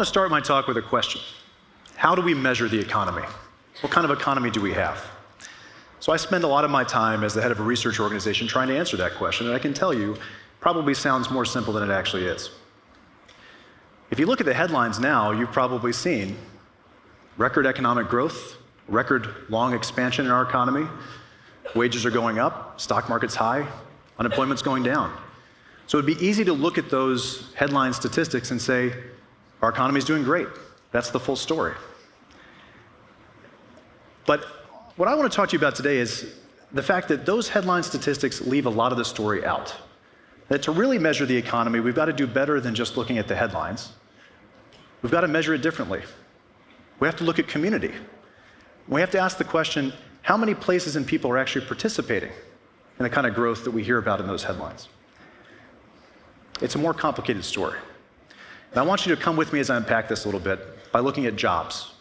to start my talk with a question. How do we measure the economy? What kind of economy do we have? So I spend a lot of my time as the head of a research organization trying to answer that question, and I can tell you, it probably sounds more simple than it actually is. If you look at the headlines now, you've probably seen record economic growth, record long expansion in our economy, wages are going up, stock market's high, unemployment's going down. So it'd be easy to look at those headline statistics and say, our economy's doing great. That's the full story. But what I want to talk to you about today is the fact that those headline statistics leave a lot of the story out. That to really measure the economy, we've got to do better than just looking at the headlines. We've got to measure it differently. We have to look at community. We have to ask the question, how many places and people are actually participating in the kind of growth that we hear about in those headlines? It's a more complicated story. And I want you to come with me as I unpack this a little bit by looking at jobs.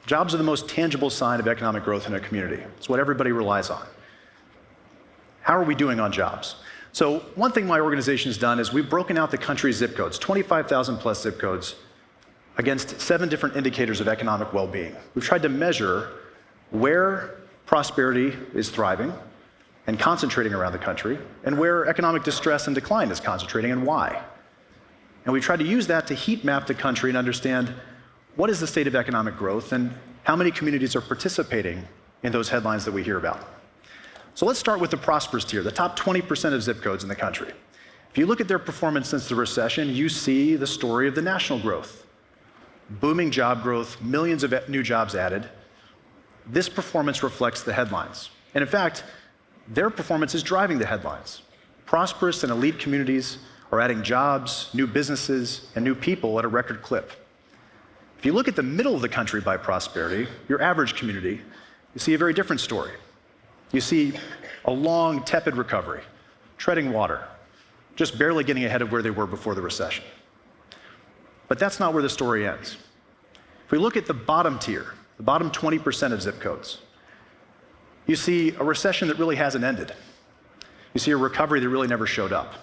Jobs are the most tangible sign of economic growth in a community. It's what everybody relies on. How are we doing on jobs? So one thing my organization has done is we've broken out the country's zip codes, 25,000 plus zip codes, against 7 different indicators of economic well-being. We've tried to measure where prosperity is thriving and concentrating around the country, and where economic distress and decline is concentrating and why. And we tried to use that to heat map the country and understand what is the state of economic growth and how many communities are participating in those headlines that we hear about. So let's start with the prosperous tier, the top 20% of zip codes in the country. If you look at their performance since the recession, you see the story of the national growth. Booming job growth, millions of new jobs added. This performance reflects the headlines. And in fact, their performance is driving the headlines. Prosperous and elite communities are adding jobs, new businesses, and new people at a record clip. If you look at the middle of the country by prosperity, your average community, you see a very different story. You see a long, tepid recovery, treading water, just barely getting ahead of where they were before the recession. But that's not where the story ends. If we look at the bottom tier, the bottom 20% of zip codes, you see a recession that really hasn't ended. You see a recovery that really never showed up.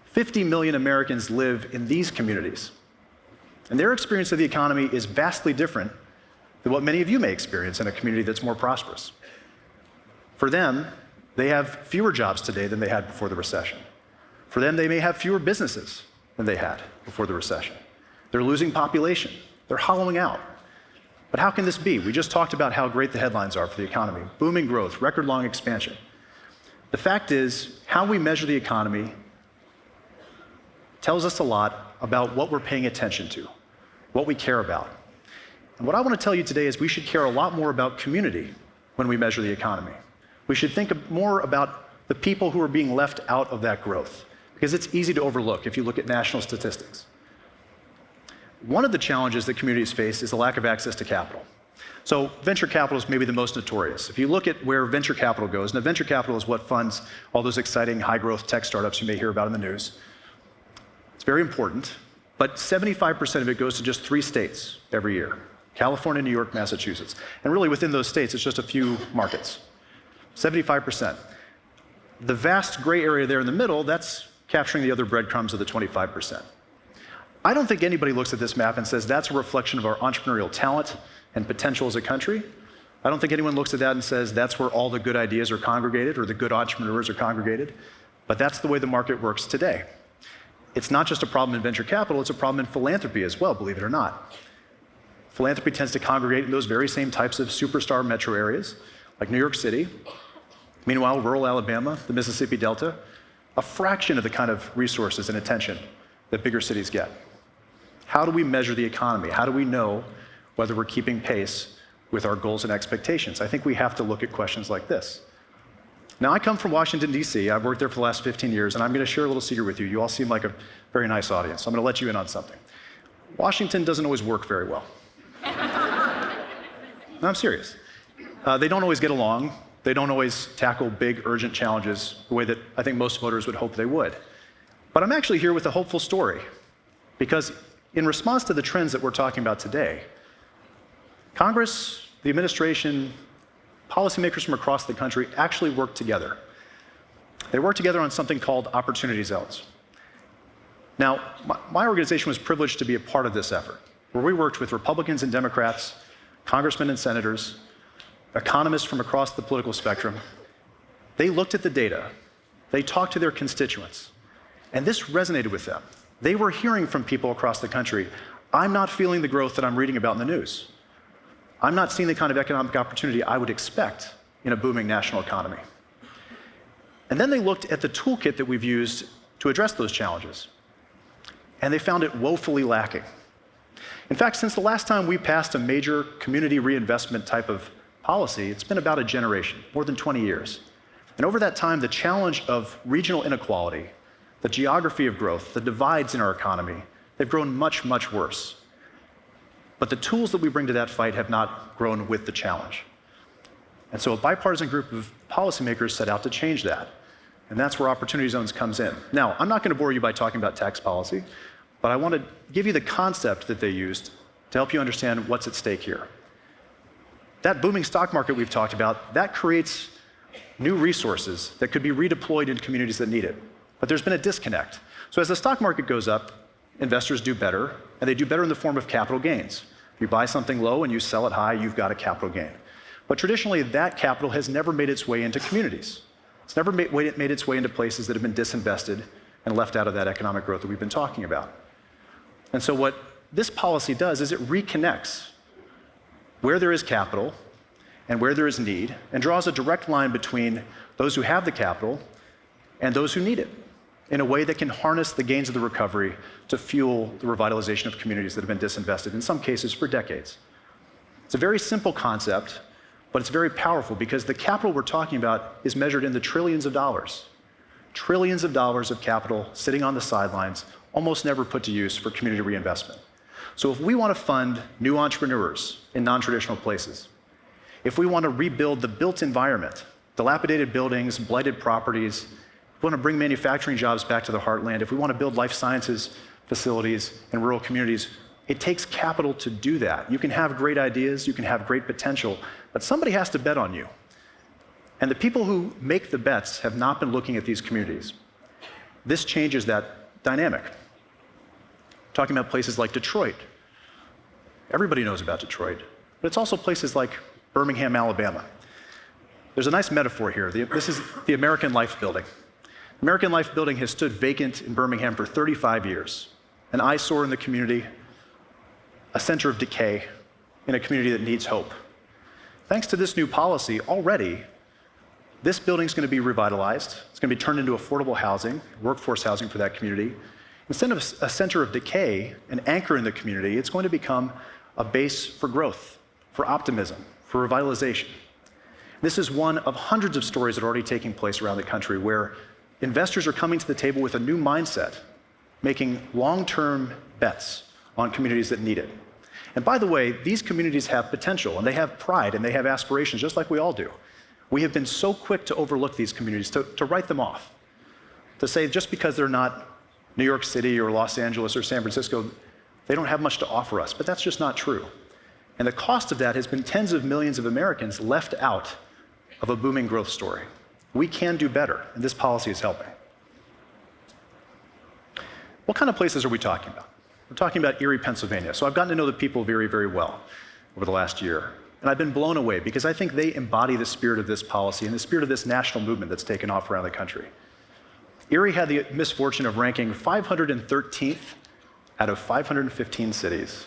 50 million Americans live in these communities, and their experience of the economy is vastly different than what many of you may experience in a community that's more prosperous. For them, they have fewer jobs today than they had before the recession. For them, they may have fewer businesses than they had before the recession. They're losing population. They're hollowing out. But how can this be? We just talked about how great the headlines are for the economy. Booming growth, record long expansion. The fact is, how we measure the economy tells us a lot about what we're paying attention to, what we care about. And what I want to tell you today is we should care a lot more about community when we measure the economy. We should think more about the people who are being left out of that growth, because it's easy to overlook if you look at national statistics. One of the challenges that communities face is the lack of access to capital. So venture capital is maybe the most notorious. If you look at where venture capital goes, and venture capital is what funds all those exciting high-growth tech startups you may hear about in the news. It's very important, but 75% of it goes to just 3 states every year: California, New York, Massachusetts. And really within those states, it's just a few markets. 75%. The vast gray area there in the middle, that's capturing the other breadcrumbs of the 25%. I don't think anybody looks at this map and says that's a reflection of our entrepreneurial talent and potential as a country. I don't think anyone looks at that and says that's where all the good ideas are congregated or the good entrepreneurs are congregated. But that's the way the market works today. It's not just a problem in venture capital, it's a problem in philanthropy as well, believe it or not. Philanthropy tends to congregate in those very same types of superstar metro areas, like New York City. Meanwhile, rural Alabama, the Mississippi Delta, a fraction of the kind of resources and attention that bigger cities get. How do we measure the economy? How do we know whether we're keeping pace with our goals and expectations? I think we have to look at questions like this. Now, I come from Washington, D.C. I've worked there for the last 15 years, and I'm going to share a little secret with you. You all seem like a very nice audience, so I'm going to let you in on something. Washington doesn't always work very well. No, I'm serious. They don't always get along. They don't always tackle big, urgent challenges the way that I think most voters would hope they would. But I'm actually here with a hopeful story, because in response to the trends that we're talking about today, Congress, the administration, policymakers from across the country actually work together. They work together on something called opportunity zones. Now, my organization was privileged to be a part of this effort, where we worked with Republicans and Democrats, congressmen and senators, economists from across the political spectrum. They looked at the data, they talked to their constituents, and this resonated with them. They were hearing from people across the country, I'm not feeling the growth that I'm reading about in the news. I'm not seeing the kind of economic opportunity I would expect in a booming national economy. And then they looked at the toolkit that we've used to address those challenges, and they found it woefully lacking. In fact, since the last time we passed a major community reinvestment type of policy, it's been about a generation, more than 20 years. And over that time, the challenge of regional inequality, the geography of growth, the divides in our economy, they've grown much, much worse. But the tools that we bring to that fight have not grown with the challenge. And so a bipartisan group of policymakers set out to change that. And that's where Opportunity Zones comes in. Now, I'm not going to bore you by talking about tax policy, but I want to give you the concept that they used to help you understand what's at stake here. That booming stock market we've talked about, that creates new resources that could be redeployed into communities that need it. But there's been a disconnect. So as the stock market goes up, investors do better, and they do better in the form of capital gains. If you buy something low and you sell it high, you've got a capital gain. But traditionally, that capital has never made its way into communities. It's never made its way into places that have been disinvested and left out of that economic growth that we've been talking about. And so what this policy does is it reconnects where there is capital and where there is need, and draws a direct line between those who have the capital and those who need it, in a way that can harness the gains of the recovery to fuel the revitalization of communities that have been disinvested, in some cases for decades. It's a very simple concept, but it's very powerful because the capital we're talking about is measured in the trillions of dollars. Trillions of dollars of capital sitting on the sidelines, almost never put to use for community reinvestment. So if we want to fund new entrepreneurs in non-traditional places, if we want to rebuild the built environment, dilapidated buildings, blighted properties, if we want to bring manufacturing jobs back to the heartland, if we want to build life sciences facilities in rural communities, it takes capital to do that. You can have great ideas, you can have great potential, but somebody has to bet on you. And the people who make the bets have not been looking at these communities. This changes that dynamic. Talking about places like Detroit. Everybody knows about Detroit, but it's also places like Birmingham, Alabama. There's a nice metaphor here. This is the American Life Building. American Life Building has stood vacant in Birmingham for 35 years. An eyesore in the community, a center of decay in a community that needs hope. Thanks to this new policy, already, this building's going to be revitalized. It's going to be turned into affordable housing, workforce housing for that community. Instead of a center of decay, an anchor in the community, it's going to become a base for growth, for optimism, for revitalization. This is one of hundreds of stories that are already taking place around the country where investors are coming to the table with a new mindset, making long-term bets on communities that need it. And by the way, these communities have potential, and they have pride, and they have aspirations, just like we all do. We have been so quick to overlook these communities, to write them off, to say just because they're not New York City or Los Angeles or San Francisco, they don't have much to offer us, but that's just not true. And the cost of that has been tens of millions of Americans left out of a booming growth story. We can do better, and this policy is helping. What kind of places are we talking about? We're talking about Erie, Pennsylvania. So I've gotten to know the people of Erie very well over the last year. And I've been blown away because I think they embody the spirit of this policy and the spirit of this national movement that's taken off around the country. Erie had the misfortune of ranking 513th out of 515 cities,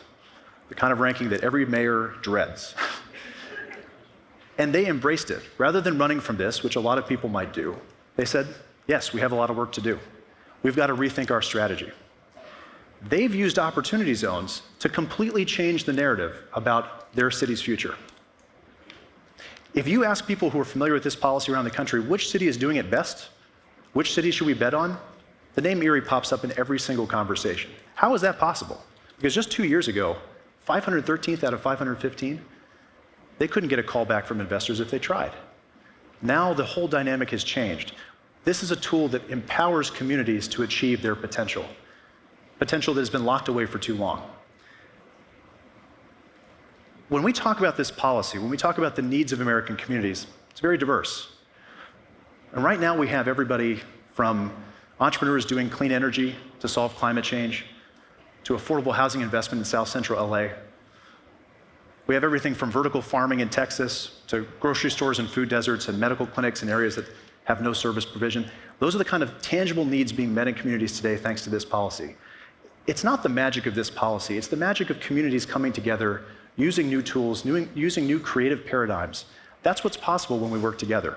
the kind of ranking that every mayor dreads. And they embraced it. Rather than running from this, which a lot of people might do, they said, yes, we have a lot of work to do. We've got to rethink our strategy. They've used opportunity zones to completely change the narrative about their city's future. If you ask people who are familiar with this policy around the country, which city is doing it best? Which city should we bet on? The name Erie pops up in every single conversation. How is that possible? Because just 2 years ago, 513th out of 515, they couldn't get a call back from investors if they tried. Now the whole dynamic has changed. This is a tool that empowers communities to achieve their potential that has been locked away for too long. When we talk about this policy, when we talk about the needs of American communities, it's very diverse. And right now we have everybody from entrepreneurs doing clean energy to solve climate change, to affordable housing investment in South Central LA. We have everything from vertical farming in Texas to grocery stores and food deserts and medical clinics in areas that have no service provision. Those are the kind of tangible needs being met in communities today thanks to this policy. It's not the magic of this policy, it's the magic of communities coming together, using new tools, using new creative paradigms. That's what's possible when we work together.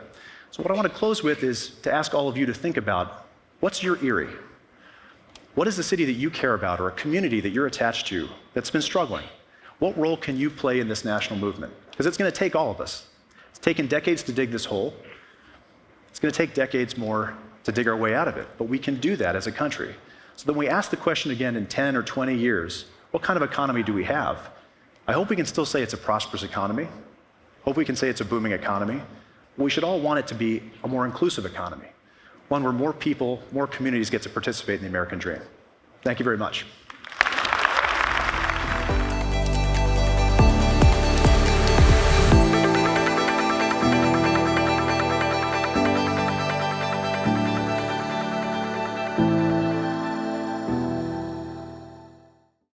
So what I want to close with is to ask all of you to think about, what's your Erie? What is the city that you care about or a community that you're attached to that's been struggling? What role can you play in this national movement? Because it's going to take all of us. It's taken decades to dig this hole. It's going to take decades more to dig our way out of it, but we can do that as a country. So then we ask the question again in 10 or 20 years, what kind of economy do we have? I hope we can still say it's a prosperous economy. Hope we can say it's a booming economy. We should all want it to be a more inclusive economy, one where more people, more communities get to participate in the American dream. Thank you very much.